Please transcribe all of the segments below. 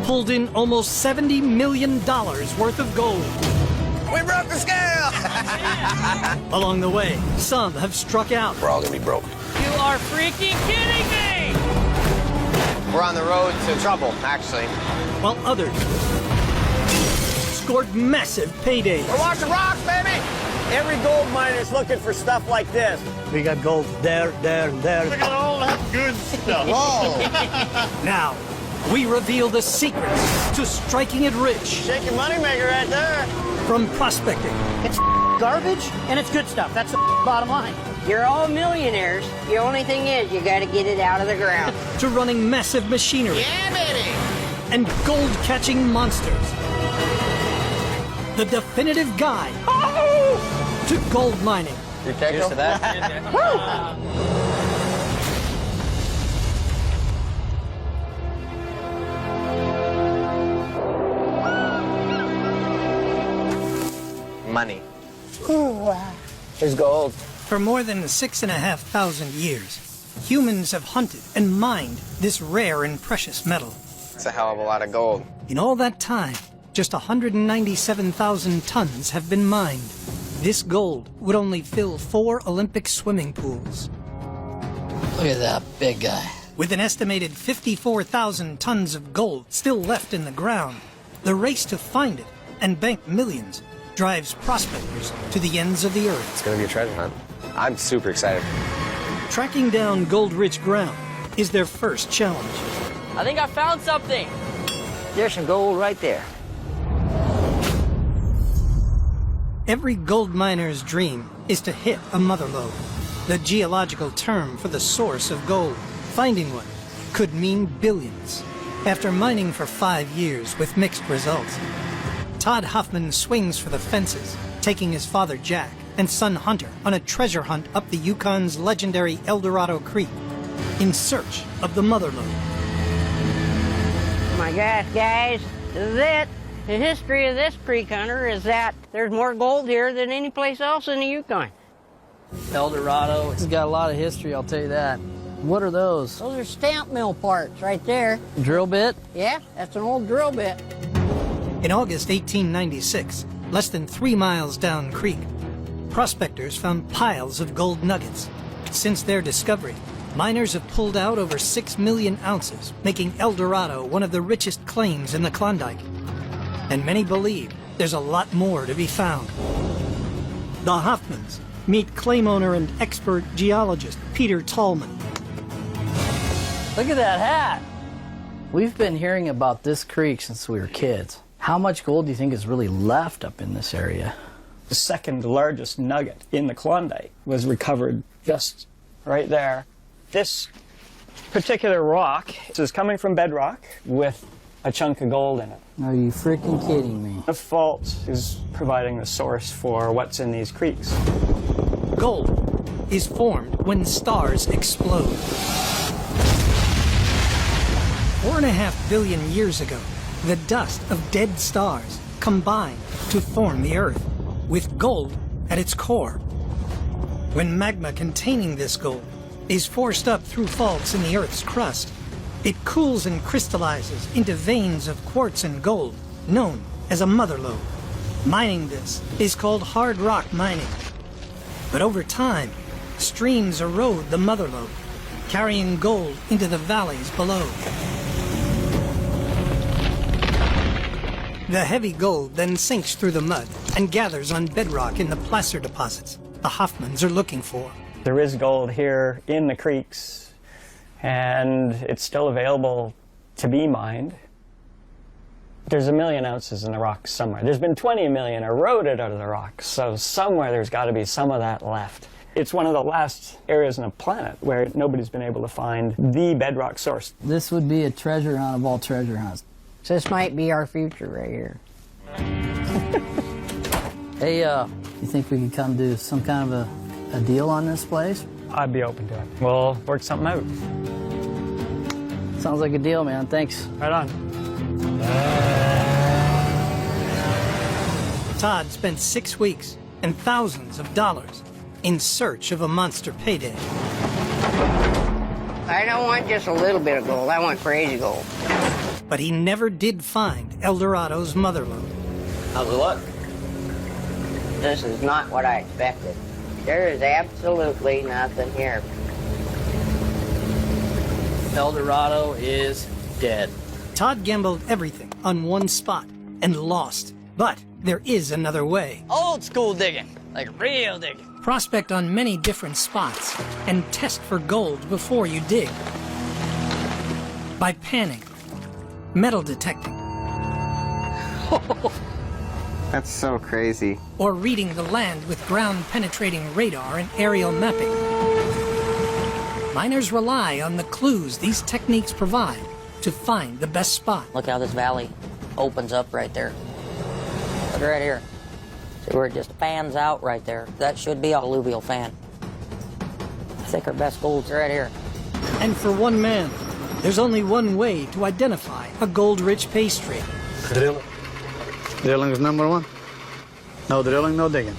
pulled in almost $70 million worth of gold. We broke the scale! Along the way, some have struck out. We're all gonna be broke. You are freaking kidding me! We're on the road to trouble, actually. While others scored massive paydays. We're watching rocks, baby! Every gold miner's looking for stuff like this. We got gold there, there, and there. Look at all that good stuff. Whoa! Now, we reveal the secrets to striking it rich. Shake your moneymaker right there. From prospecting It's garbage, and it's good stuff. That's the bottom line. You're all millionaires. The only thing is, you gotta get it out of the ground. to running massive machinery Yeah, baby! and gold-catching monsters. The definitive guide to gold mining. Cheers to that. Money. Here's gold. For more than 6,500 years, humans have hunted and mined this rare and precious metal. It's a hell of a lot of gold. In all that time, just 197,000 tons have been mined. This gold would only fill 4 Olympic swimming pools. Look at that big guy. With an estimated 54,000 tons of gold still left in the ground, the race to find it and bank millions drives prospectors to the ends of the earth. It's gonna be a treasure hunt. I'm super excited. Tracking down gold-rich ground is their first challenge. I think I found something. There's some gold right there. Every gold miner's dream is to hit a mother lode, the geological term for the source of gold. Finding one could mean billions. After mining for 5 years with mixed results, Todd Huffman swings for the fences, taking his father Jack and son Hunter on a treasure hunt up the Yukon's legendary El Dorado Creek in search of the mother lode. Oh my gosh, guys, this is it. The history of this creek hunter is that there's more gold here than any place else in the Yukon. El Dorado, it's got a lot of history, I'll tell you that. What are those? Those are stamp mill parts right there. Drill bit? Yeah, that's an old drill bit. In August 1896, less than 3 miles down creek, prospectors found piles of gold nuggets. Since their discovery, miners have pulled out over 6 million ounces, making El Dorado one of the richest claims in the Klondike. And many believe there's a lot more to be found. The Hoffmans meet claim owner and expert geologist Peter Tallman. Look at that hat. We've been hearing about this creek since we were kids. How much gold do you think is really left up in this area? The second largest nugget in the Klondike was recovered just right there. This particular rock is coming from bedrock with a chunk of gold in it. Are you freaking kidding me? The fault is providing the source for what's in these creeks. Gold is formed when stars explode. 4.5 billion years ago, the dust of dead stars combined to form the Earth, with gold at its core. When magma containing this gold is forced up through faults in the Earth's crust, it cools and crystallizes into veins of quartz and gold, known as a mother lode. Mining this is called hard rock mining. But over time, streams erode the mother lode, carrying gold into the valleys below. The heavy gold then sinks through the mud and gathers on bedrock in the placer deposits the Hoffmans are looking for. There is gold here in the creeks, and it's still available to be mined. There's 1 million ounces in the rocks somewhere. There's been 20 million eroded out of the rocks, so somewhere there's got to be some of that left. It's one of the last areas on the planet where nobody's been able to find the bedrock source. This would be a treasure hunt of all treasure hunts. So this might be our future right here. Hey, you think we could come do some kind of a deal on this place? I'd be open to it. We'll work something out. Sounds like a deal, man. Thanks. Right on. Todd spent 6 weeks and thousands of dollars in search of a monster payday. I don't want just a little bit of gold. I want crazy gold. But he never did find El Dorado's motherlode. How's it look? This is not what I expected. There is absolutely nothing here. El Dorado is dead. Todd gambled everything on one spot and lost. But there is another way. Old school digging, like real digging. Prospect on many different spots and test for gold before you dig. By panning, metal detecting, That's so crazy. or reading the land with ground-penetrating radar and aerial mapping. Miners rely on the clues these techniques provide to find the best spot. Look how this valley opens up right there. Look right here. See where it just fans out right there? That should be a alluvial fan. I think our best gold's right here. And for one man, there's only one way to identify a gold-rich pay streak. Drilling. Drilling is number one. No drilling, no digging.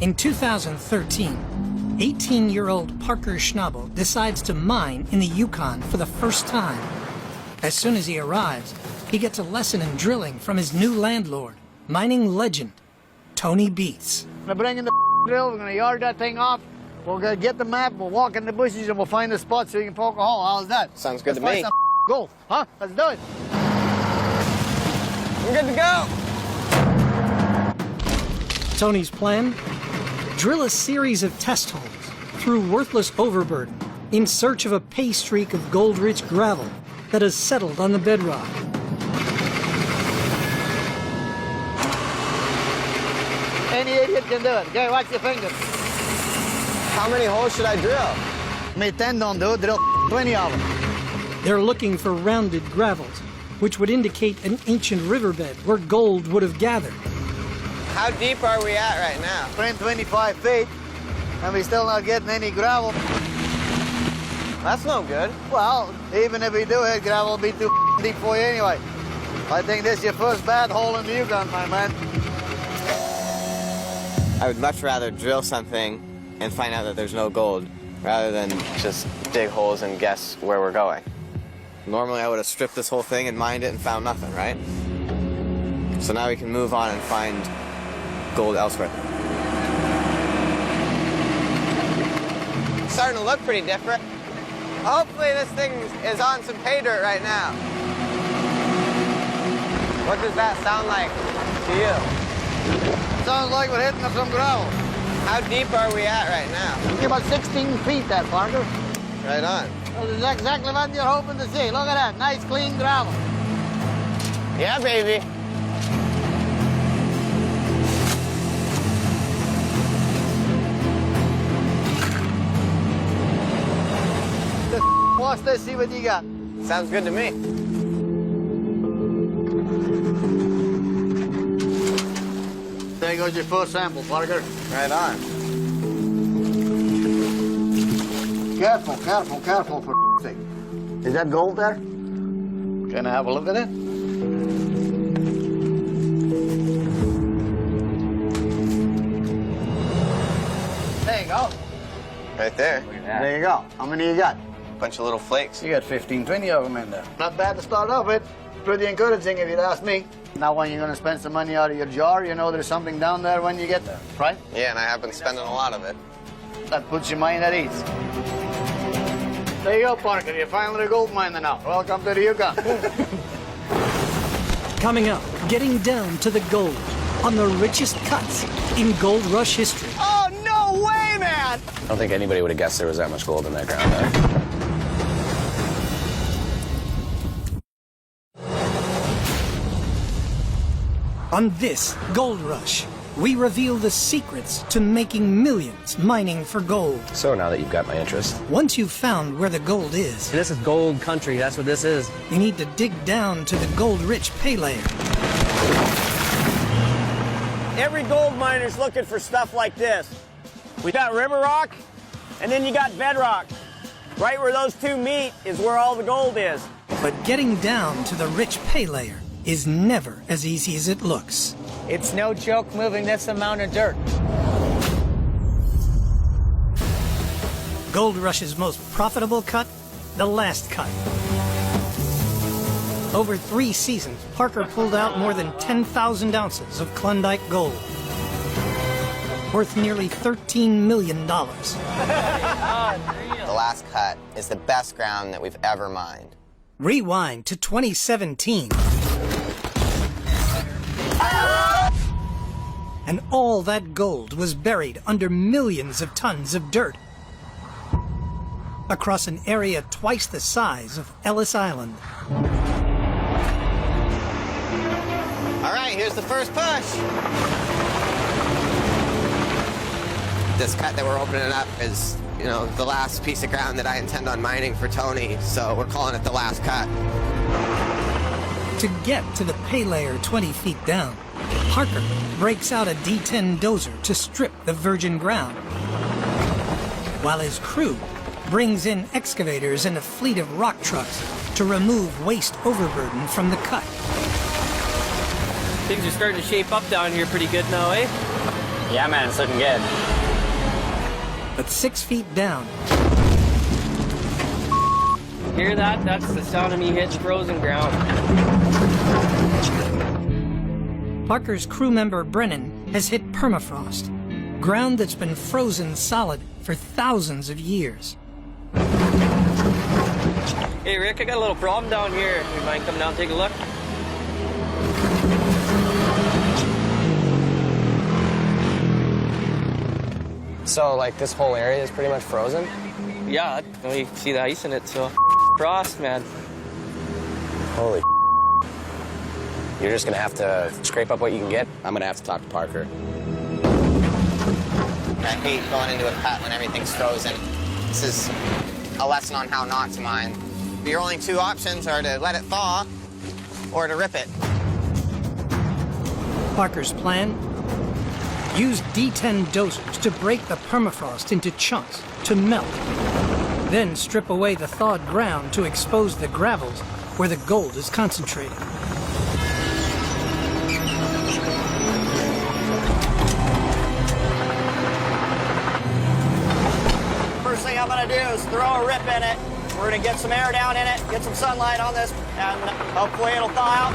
In 2013, 18-year-old Parker Schnabel decides to mine in the Yukon for the first time. As soon as he arrives, he gets a lesson in drilling from his new landlord, mining legend, Tony Beats. We're gonna bring in the drill, we're gonna yard that thing off. We're gonna get the map, we'll walk in the bushes and we'll find a spot so you can poke a hole. How's that? Sounds good Let's to find me. some gold, huh? Let's do it. We're good to go. Tony's plan? Drill a series of test holes through worthless overburden in search of a pay streak of gold-rich gravel that has settled on the bedrock. Any idiot can do it. Okay, watch your fingers. How many holes should I drill? Me 10 don't do it, drill 20 of them. They're looking for rounded gravels, which would indicate an ancient riverbed where gold would have gathered. How deep are we at right now? We're in 25 feet, and we're still not getting any gravel. That's no good. Well, even if we do hit gravel, it'll be too deep for you anyway. I think this is your first bad hole in the Yukon, my man. I would much rather drill something and find out that there's no gold rather than just dig holes and guess where we're going. Normally I would have stripped this whole thing and mined it and found nothing, right? So now we can move on and find gold elsewhere. It's starting to look pretty different. Hopefully this thing is on some pay dirt right now. What does that sound like to you? Sounds like we're hitting some gravel. How deep are we at right now? You're about 16 feet, that, Parker. Right on. Well, this is exactly what you're hoping to see. Look at that, nice clean gravel. Yeah, baby. Watch this, see what you got. Sounds good to me. There goes your first sample, Parker. Right on. Careful, careful, careful, for sake. Is that gold there? Can I have a look at it? There you go. Right there. There you go. How many you got? Bunch of little flakes. You got 15, 20 of them in there. Not bad to start off with. Pretty encouraging if you'd ask me. Now when you're going to spend some money out of your jar, you know there's something down there when you get there, right? Yeah, and I have been spending a lot of it. That puts your mind at ease. There you go, Parker. You're finally a gold miner now. Welcome to the Yukon. Coming up, getting down to the gold on the richest cuts in gold rush history. Oh, no way, man! I don't think anybody would have guessed there was that much gold in that ground there. On this gold rush, we reveal the secrets to making millions mining for gold. So now that you've got my interest. Once you've found where the gold is, This is gold country. That's what this is. you need to dig down to the gold-rich pay layer. Every gold miner's looking for stuff like this. We got river rock, and then you got bedrock. Right where those two meet is where all the gold is. But getting down to the rich pay layer is never as easy as it looks. It's no joke moving this amount of dirt. Gold Rush's most profitable cut, the last cut. Over 3 seasons, Parker pulled out more than 10,000 ounces of Klondike gold, worth nearly $13 million. The last cut is the best ground that we've ever mined. Rewind to 2017. And all that gold was buried under millions of tons of dirt across an area twice the size of Ellis Island. All right, here's the first push. This cut that we're opening up is, you know, the last piece of ground that I intend on mining for Tony, so we're calling it the last cut. To get to the pay layer 20 feet down, Parker breaks out a D10 dozer to strip the virgin ground, while his crew brings in excavators and a fleet of rock trucks to remove waste overburden from the cut. Things are starting to shape up down here pretty good now, eh? Yeah, man, it's looking good. But 6 feet down, Hear that? That's the sound of me hitting frozen ground. Parker's crew member Brennan has hit permafrost, ground that's been frozen solid for thousands of years. Hey, Rick, I got a little problem down here. You mind coming down and take a look? So, like, this whole area is pretty much frozen? Yeah, you can see the ice in it, so frost, man. Holy You're just gonna have to scrape up what you can get. I'm gonna have to talk to Parker. I hate going into a cut when everything's frozen. This is a lesson on how not to mine. Your only 2 options are to let it thaw or to rip it. Parker's plan? Use D10 dozers to break the permafrost into chunks to melt. Then strip away the thawed ground to expose the gravels where the gold is concentrated. First thing I'm gonna do is throw a rip in it. We're gonna get some air down in it, get some sunlight on this, and hopefully it'll thaw out.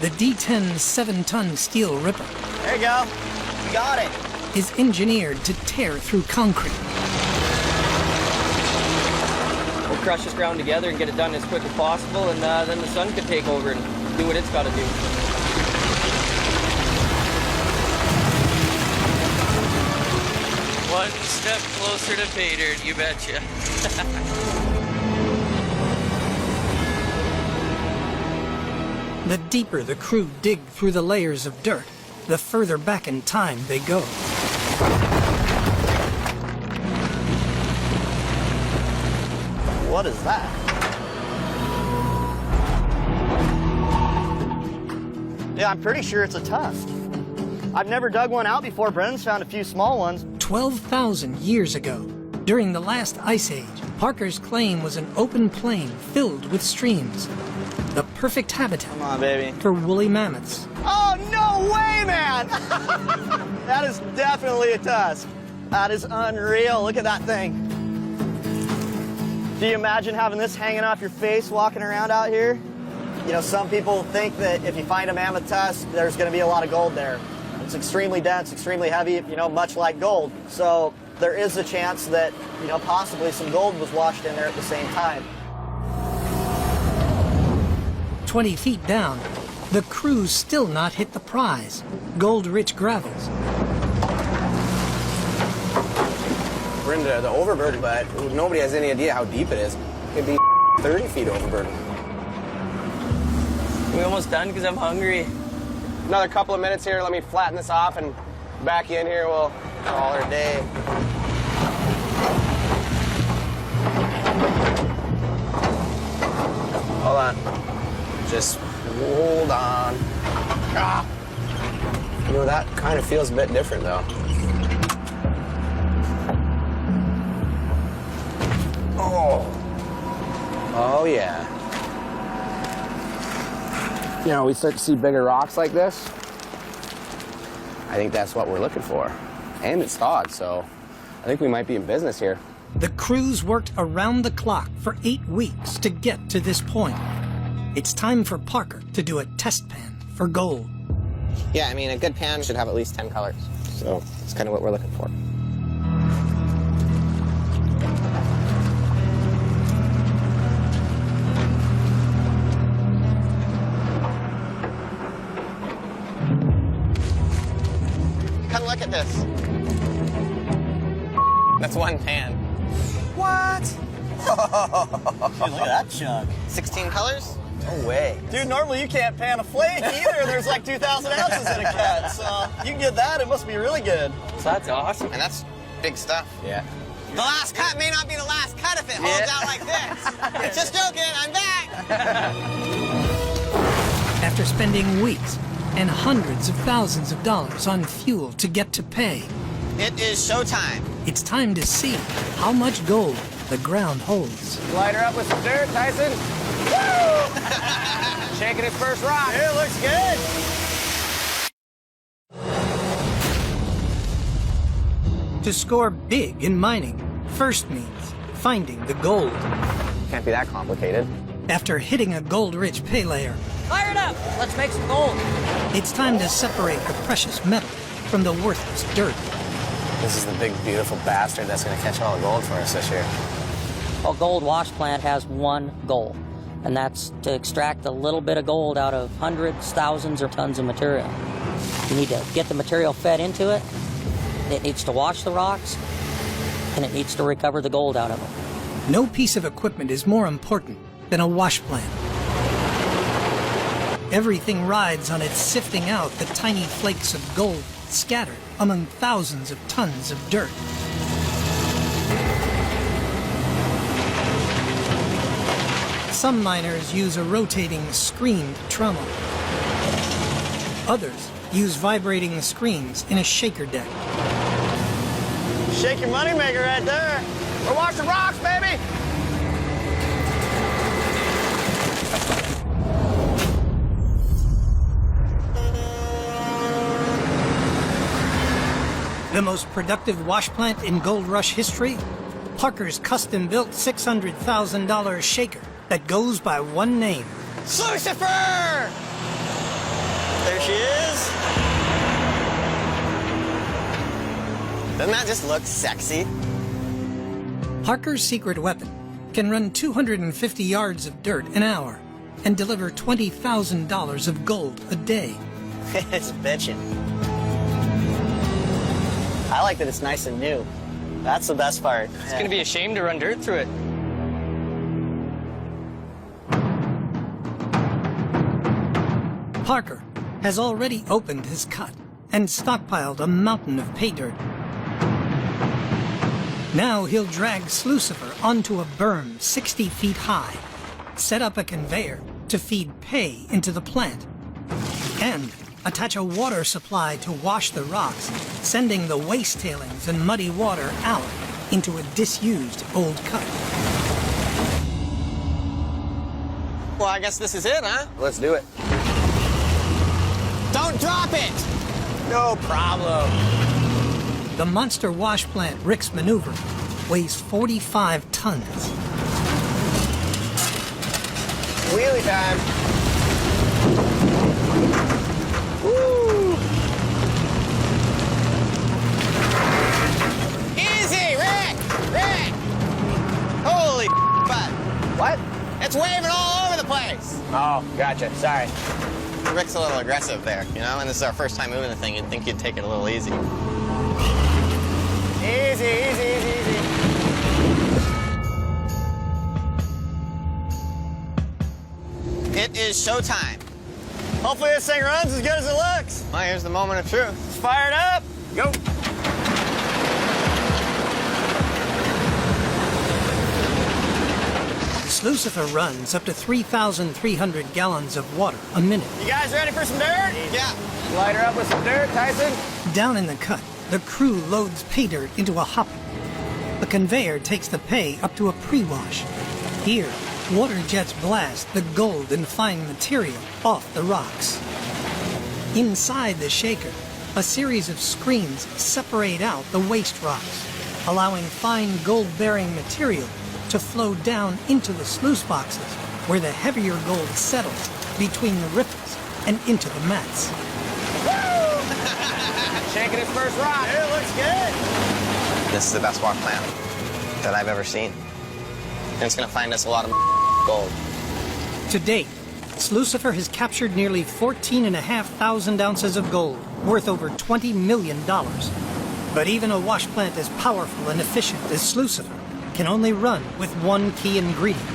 The D10 7-ton steel ripper There you go. You got it. is engineered to tear through concrete. We'll crush this ground together and get it done as quick as possible, and then the sun can take over and do what it's got to do. One step closer to pay dirt, you betcha. The deeper the crew dig through the layers of dirt, the further back in time they go. What is that? Yeah, I'm pretty sure it's a tusk. I've never dug one out before. Brennan's found a few small ones. 12,000 years ago, during the last ice age, Parker's claim was an open plain filled with streams. The perfect habitat Come on, baby. for woolly mammoths. Oh, no way, man! That is definitely a tusk. That is unreal. Look at that thing. Do you imagine having this hanging off your face walking around out here? You know, some people think that if you find a mammoth tusk, there's going to be a lot of gold there. It's extremely dense, extremely heavy, you know, much like gold. So there is a chance that, you know, possibly some gold was washed in there at the same time. 20 feet down, the crew's still not hit the prize, gold-rich gravels. We're into the overburden, but nobody has any idea how deep it is. It could be 30 feet overburden. We almost done because I'm hungry. Another couple of minutes here. Let me flatten this off and back in here. We'll call it a day. Hold on. Just hold on. Ah. You know, that kind of feels a bit different, though. Oh. Oh, yeah. You know, we start to see bigger rocks like this. I think that's what we're looking for. And it's thawed, so I think we might be in business here. The crews worked around the clock for 8 weeks to get to this point. It's time for Parker to do a test pan for gold. Yeah, I mean, a good pan should have at least 10 colors. So that's kind of what we're looking for. Come look at this. That's one pan. What? Dude, look at that chunk. 16 colors? No way. Dude, normally you can't pan a flake either. There's like 2,000 ounces in a cut. So you can get that, it must be really good. So that's awesome. And that's big stuff. Yeah. The last cut may not be the last cut if it holds out like this. Just joking, I'm back. After spending weeks and hundreds of thousands of dollars on fuel to get to pay, It is showtime. it's time to see how much gold the ground holds. Light her up with some dirt, Tyson. Woo! Shaking his first rock. It looks good. To score big in mining, first means finding the gold. Can't be that complicated. After hitting a gold-rich pay layer, Fire it up. Let's make some gold. it's time to separate the precious metal from the worthless dirt. This is the big, beautiful bastard that's going to catch all the gold for us this year. A gold wash plant has one goal, and that's to extract a little bit of gold out of hundreds, thousands, or tons of material. You need to get the material fed into it. It needs to wash the rocks, and it needs to recover the gold out of them. No piece of equipment is more important than a wash plant. Everything rides on its sifting out the tiny flakes of gold scattered among thousands of tons of dirt. Some miners use a rotating screened trommel. Others use vibrating screens in a shaker deck. Shake your moneymaker right there. We're washing rocks, baby. The most productive wash plant in Gold Rush history? Parker's custom-built $600,000 shaker that goes by one name. Lucifer! There she is. Doesn't that just look sexy? Parker's secret weapon can run 250 yards of dirt an hour and deliver $20,000 of gold a day. It's bitchin'. I like that it's nice and new. That's the best part. It's going to be a shame to run dirt through it. Parker has already opened his cut and stockpiled a mountain of pay dirt. Now he'll drag Slucifer onto a berm 60 feet high, set up a conveyor to feed pay into the plant, and attach a water supply to wash the rocks, sending the waste tailings and muddy water out into a disused old cut. Well, I guess this is it, huh? Let's do it. Don't drop it! No problem. The monster wash plant Rick's Maneuver weighs 45 tons. Wheelie time. Woo! Easy, Rick! Rick! Holy butt. What? It's waving all over the place. Oh, gotcha. Sorry. Rick's a little aggressive there, you know, and this is our first time moving the thing. You'd think you'd take it a little easy. Easy, easy, easy, easy. It is showtime. Hopefully this thing runs as good as it looks. Well, here's the moment of truth. Let's fire it up. Go. Slucifer runs up to 3,300 gallons of water a minute. You guys ready for some dirt? Yeah. Light her up with some dirt, Tyson. Down in the cut, the crew loads pay dirt into a hopper. The conveyor takes the pay up to a pre-wash. Here, water jets blast the gold and fine material off the rocks. Inside the shaker, a series of screens separate out the waste rocks. allowing fine gold-bearing material to flow down into the sluice boxes, where the heavier gold settles between the ripples and into the mats. Shanking his first rock. It looks good. This is the best wash plant that I've ever seen. And it's going to find us a lot of gold. To date, Slucifer has captured nearly 14,500 ounces of gold, worth over $20 million. But even a wash plant as powerful and efficient as Slucifer can only run with one key ingredient.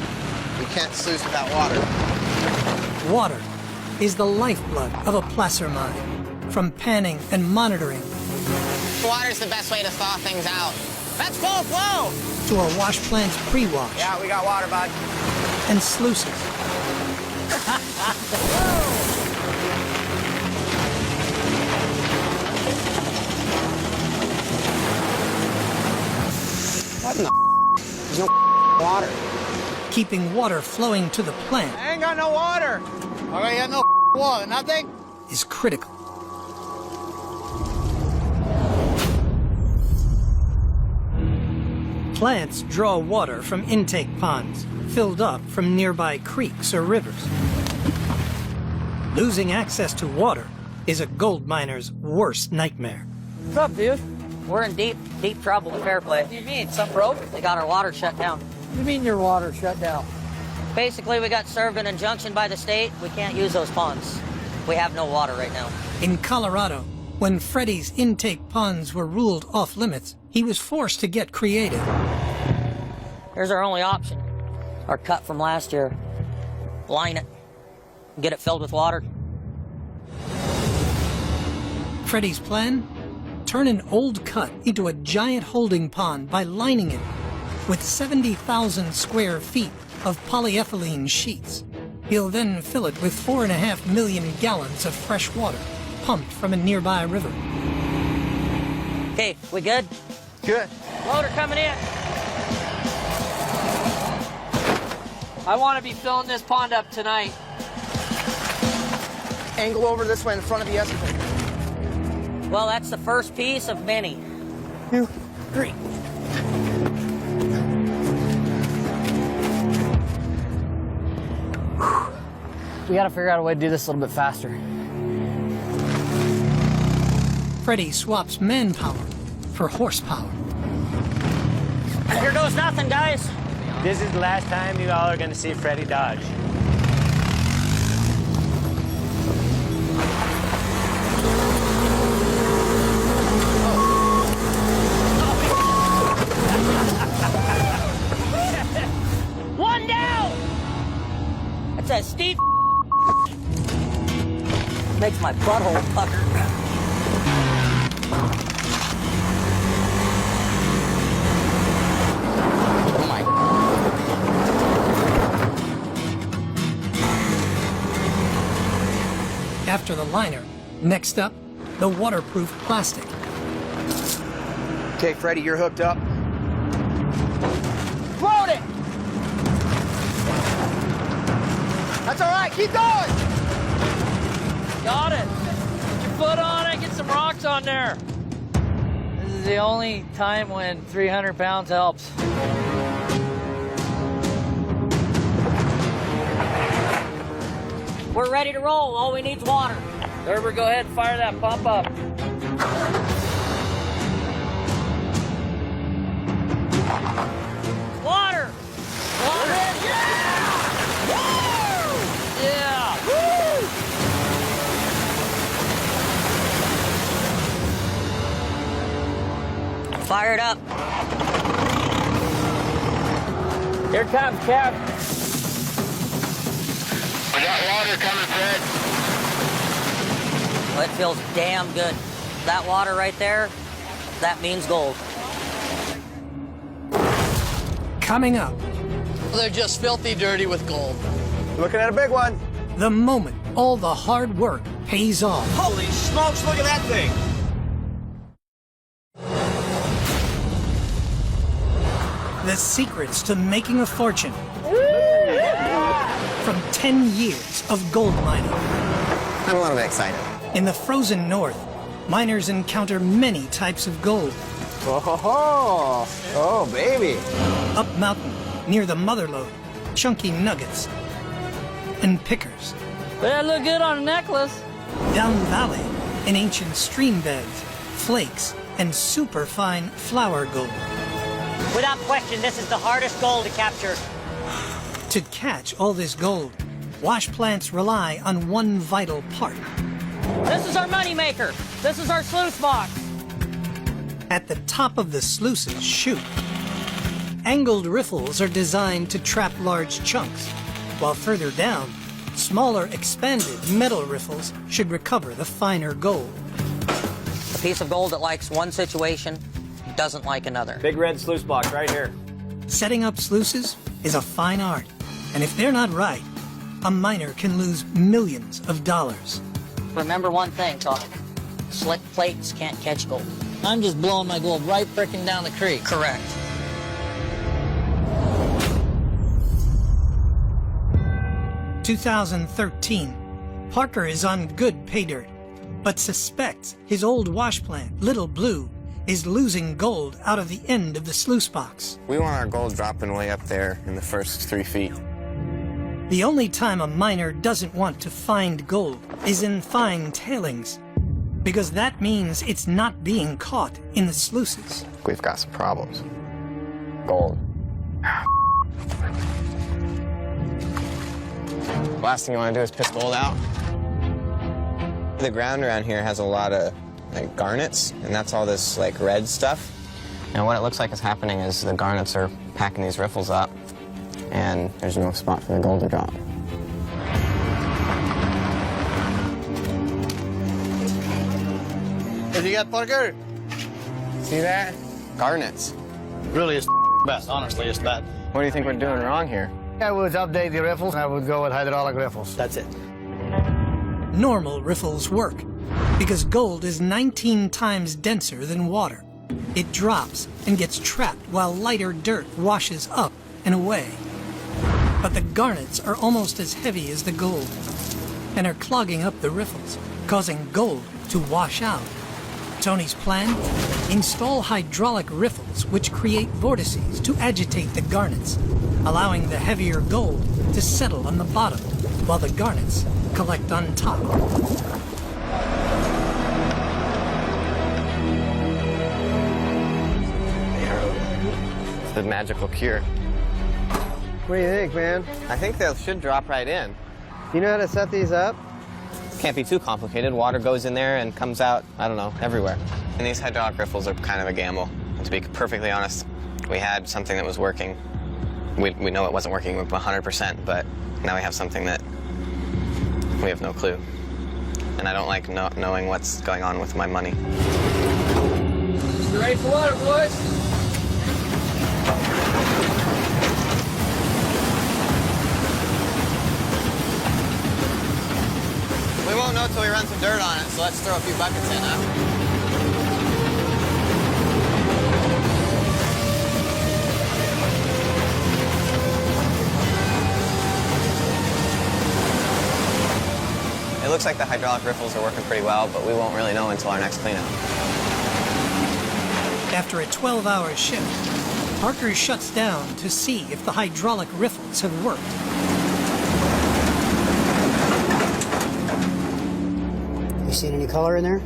You can't sluice without water. Water is the lifeblood of a placer mine. From panning and monitoring Water's the best way to thaw things out. That's full flow! to a wash plant's pre-wash Yeah, we got water, bud. and sluices. What in the There's no water. Keeping water flowing to the plant I ain't got no water. Okay, you got no water, nothing? is critical. Plants draw water from intake ponds, filled up from nearby creeks or rivers. Losing access to water is a gold miner's worst nightmare. What's up, dude? We're in deep, deep trouble with Fairplay. What do you mean? Something broke? They got our water shut down. What do you mean your water shut down? Basically, we got served an injunction by the state. We can't use those ponds. We have no water right now. In Colorado, when Freddy's intake ponds were ruled off limits, he was forced to get creative. Here's our only option. Our cut from last year. Line it. Get it filled with water. Freddy's plan? Turn an old cut into a giant holding pond by lining it with 70,000 square feet of polyethylene sheets. He'll then fill it with 4.5 million gallons of fresh water pumped from a nearby river. Okay, we good? Good. Loader coming in. I want to be filling this pond up tonight. Angle over this way in front of the excavator. Well, that's the first piece of many. 2, 3. We got to figure out a way to do this a little bit faster. Freddy swaps manpower for horsepower. Here goes nothing, guys. This is the last time you all are going to see Freddy dodge. One down! That's a steep makes my butthole pucker. Oh my. After the liner, next up, the waterproof plastic. Okay, Freddy, you're hooked up. Float it! That's all right. Keep going. Got it. Get your foot on it. Get some rocks on there. This is the only time when 300 pounds helps. We're ready to roll. All we need is water. Derber, go ahead and fire that pump up. Water! Water! Yeah! Woo! Yeah! Woo! Fire it up. Here comes Cap. We got water coming, Fred. Well, it feels damn good. That water right there, that means gold. Coming up, They're just filthy dirty with gold. Looking at a big one. the moment all the hard work pays off. Holy smokes, look at that thing. The secrets to making a fortune from 10 years of gold mining. I'm a little bit excited. In the frozen north, miners encounter many types of gold, Oh, oh, baby. Up mountain, near the mother lode, chunky nuggets and pickers. They look good on a necklace. Down valley, in ancient stream beds, flakes, and super fine flour gold. Without question, this is the hardest gold to capture. To catch all this gold, wash plants rely on one vital part. This is our moneymaker. This is our sluice box. At the top of the sluice's chute, angled riffles are designed to trap large chunks, while further down, smaller expanded metal riffles should recover the finer gold. A piece of gold that likes one situation doesn't like another. Big red sluice box right here. Setting up sluices is a fine art, and if they're not right, a miner can lose millions of dollars. Remember one thing, Todd. Slick plates can't catch gold. I'm just blowing my gold right frickin' down the creek. Correct. In 2013, Parker is on good pay dirt, but suspects his old wash plant, Little Blue, is losing gold out of the end of the sluice box. We want our gold dropping way up there in the first 3 feet. The only time a miner doesn't want to find gold is in fine tailings, because that means it's not being caught in the sluices. We've got some problems. Gold. Last thing you want to do is piss gold out. The ground around here has a lot of like garnets, and that's all this like red stuff. And what it looks like is happening is the garnets are packing these riffles up, and there's no spot for the gold to drop. What you got, Parker? See that? Garnets. Really, it's best. Honestly, it's bad. What do you think we're doing wrong here? I would update the riffles, and I would go with hydraulic riffles. That's it. Normal riffles work, because gold is 19 times denser than water. It drops and gets trapped while lighter dirt washes up and away. But the garnets are almost as heavy as the gold, and are clogging up the riffles, causing gold to wash out. Tony's plan? Install hydraulic riffles which create vortices to agitate the garnets, allowing the heavier gold to settle on the bottom while the garnets collect on top. It's the magical cure. What do you think, man? I think they should drop right in. You know how to set these up? Can't be too complicated. Water goes in there and comes out, I don't know, everywhere. And these hydraulic riffles are kind of a gamble. And to be perfectly honest, we had something that was working. We know it wasn't working 100%, but now we have something that we have no clue. And I don't like knowing what's going on with my money. You ready for water, boys? We won't know until we run some dirt on it, so let's throw a few buckets in, huh? It looks like the hydraulic riffles are working pretty well, but we won't really know until our next cleanup. After a 12-hour shift, Parker shuts down to see if the hydraulic riffles have worked. You seen any color in there?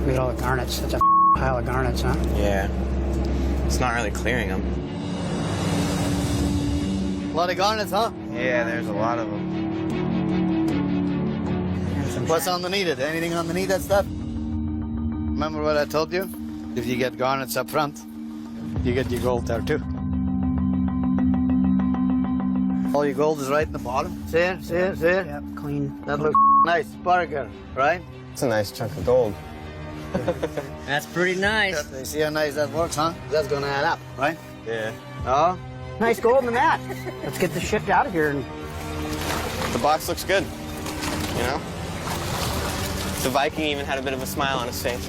Look at all the garnets. That's a pile of garnets, huh? Yeah. It's not really clearing them. A lot of garnets, huh? Yeah, there's a lot of them. What's underneath it? Anything underneath that stuff? Remember what I told you? If you get garnets up front, you get your gold there too. All your gold is right in the bottom. See it? See it? See it? Yep, clean. That looks nice, Parker, right? It's a nice chunk of gold. That's pretty nice. You see how nice that works, huh? That's gonna add up, right? Yeah. Oh? Nice gold in that. Let's get this shipped out of here. And The box looks good, you know? The Viking even had a bit of a smile on his face.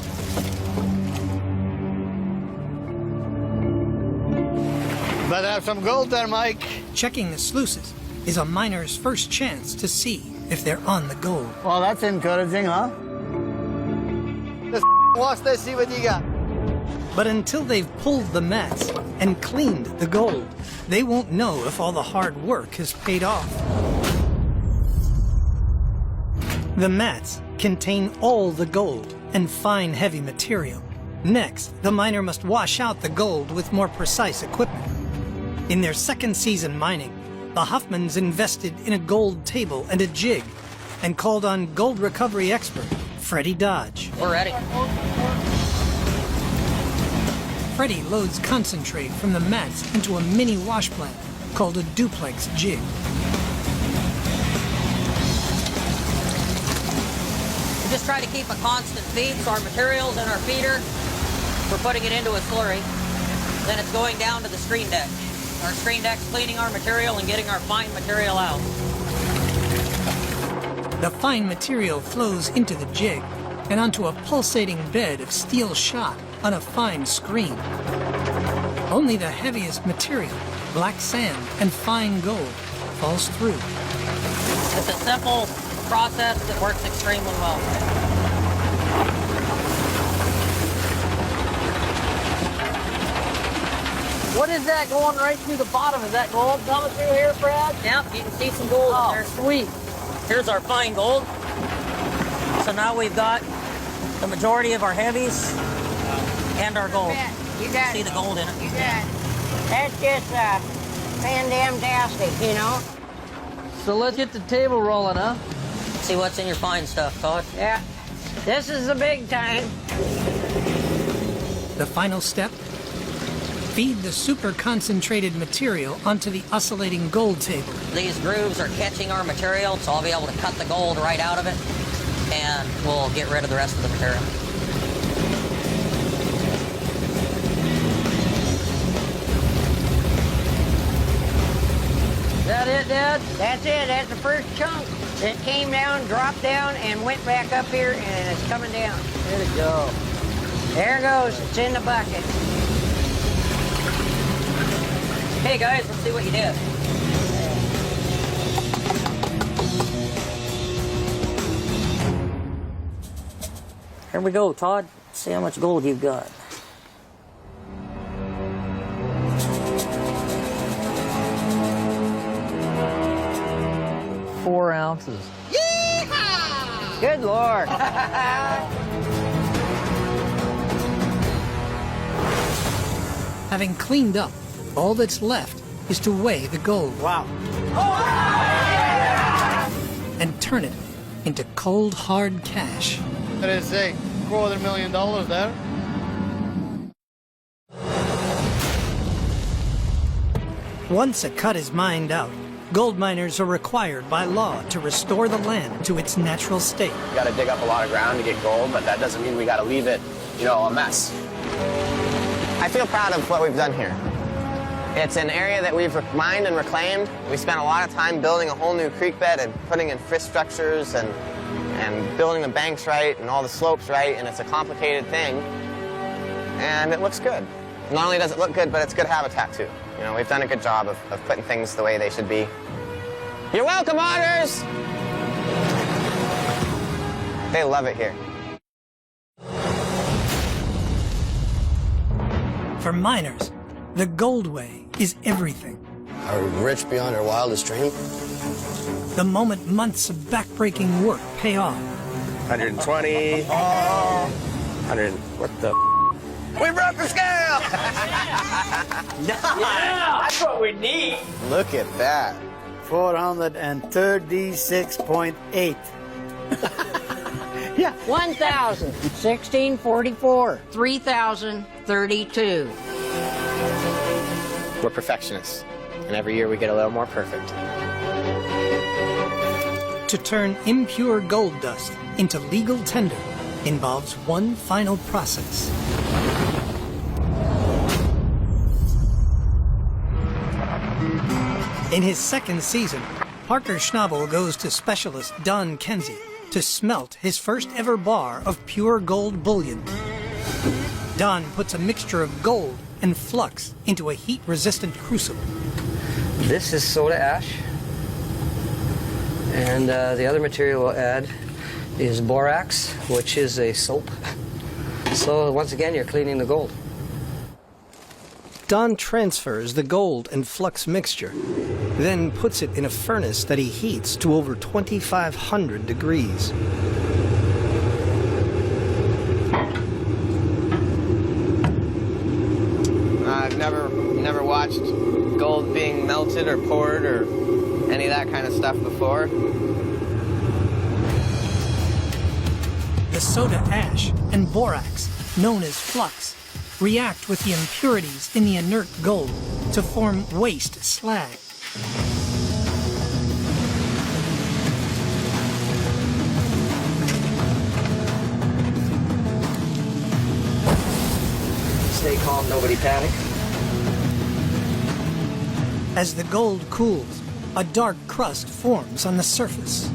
Better have some gold there, Mike. Checking the sluices is a miner's first chance to see if they're on the gold. Well, that's encouraging, huh? Let's watch this, see what you got. But until they've pulled the mats and cleaned the gold, they won't know if all the hard work has paid off. The mats contain all the gold and fine heavy material. Next, the miner must wash out the gold with more precise equipment. In their second season mining, the Huffmans invested in a gold table and a jig and called on gold recovery expert Freddie Dodge. We're ready. Freddie loads concentrate from the mats into a mini wash plant called a duplex jig. We just try to keep a constant feed, so our materials in our feeder, we're putting it into a slurry. Then it's going down to the screen deck. Our screen deck's cleaning our material and getting our fine material out. The fine material flows into the jig and onto a pulsating bed of steel shot on a fine screen. Only the heaviest material, black sand and fine gold, falls through. It's a simple process that works extremely well. What is that going right through the bottom? Is that gold coming through here, Brad? Yep, you can see some gold in there. Sweet. Here's our fine gold. So now we've got the majority of our heavies and our gold. You got see the gold in it. You got That's just fan-damn-tastic, you know? So let's get the table rolling, huh? See what's in your fine stuff, Todd. Yeah. This is the big time. The final step? Feed the super concentrated material onto the oscillating gold table. These grooves are catching our material, so I'll be able to cut the gold right out of it, and we'll get rid of the rest of the material. Is that it, Dad? That's it. That's the first chunk. It came down, dropped down, and went back up here, and it's coming down. There it go. There it goes. It's in the bucket. Hey, guys, let's see what you did. Here we go, Todd. See how much gold you've got. Four ounces. Yeehaw! Good Lord. Having cleaned up, all that's left is to weigh the gold. Wow. And turn it into cold, hard cash. What did it say? $250,000 there. Once a cut is mined out, gold miners are required by law to restore the land to its natural state. We gotta dig up a lot of ground to get gold, but that doesn't mean we gotta leave it, a mess. I feel proud of what we've done here. It's an area that we've mined and reclaimed. We spent a lot of time building a whole new creek bed and putting infrastructures and building the banks right and all the slopes right, and it's a complicated thing. And it looks good. Not only does it look good, but it's good habitat too. We've done a good job of putting things the way they should be. You're welcome, otters! They love it here. For miners, the Goldway is everything. Are we rich beyond our wildest dream? The moment months of backbreaking work pay off. 120. 100. What the? We broke the scale! Yeah, that's what we need. Look at that. 436.8. Yeah. 1,000. 1644. 3,032. We're perfectionists, and every year we get a little more perfect. To turn impure gold dust into legal tender involves one final process. In his second season, Parker Schnabel goes to specialist Don Kenzie to smelt his first ever bar of pure gold bullion. Don puts a mixture of gold and flux into a heat-resistant crucible. This is soda ash, and the other material we'll add is borax, which is a soap. So once again, you're cleaning the gold. Don transfers the gold and flux mixture, then puts it in a furnace that he heats to over 2,500 degrees. I've never watched gold being melted or poured or any of that kind of stuff before. The soda ash and borax, known as flux, react with the impurities in the inert gold to form waste slag. Stay calm, nobody panic. As the gold cools, a dark crust forms on the surface.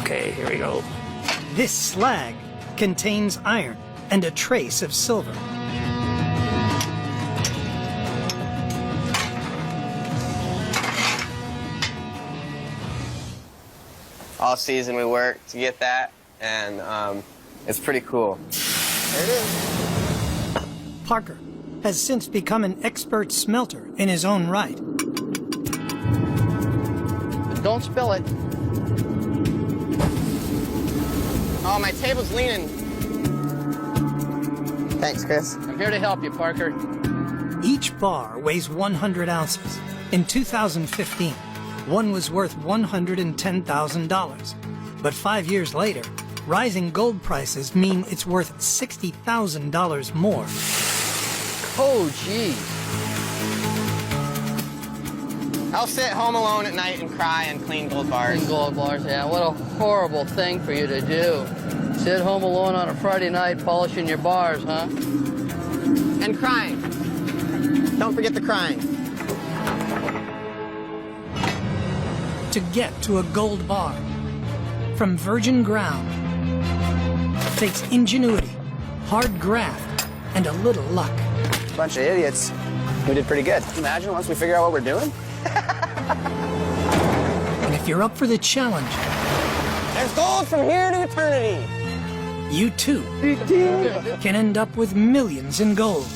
Okay, here we go. This slag contains iron and a trace of silver. All season we work to get that, and it's pretty cool. There it is. Parker has since become an expert smelter in his own right. Don't spill it. Oh, my table's leaning. Thanks, Chris. I'm here to help you, Parker. Each bar weighs 100 ounces. In 2015, one was worth $110,000. But 5 years later, rising gold prices mean it's worth $60,000 more. Oh, gee. I'll sit home alone at night and cry and clean gold bars. Clean gold bars, yeah. What a horrible thing for you to do. Sit home alone on a Friday night polishing your bars, huh? And crying. Don't forget the crying. To get to a gold bar from virgin ground takes ingenuity, hard graft, and a little luck. Bunch of idiots. We did pretty good. Imagine once we figure out what we're doing. And if you're up for the challenge, there's gold from here to eternity. You too can end up with millions in gold.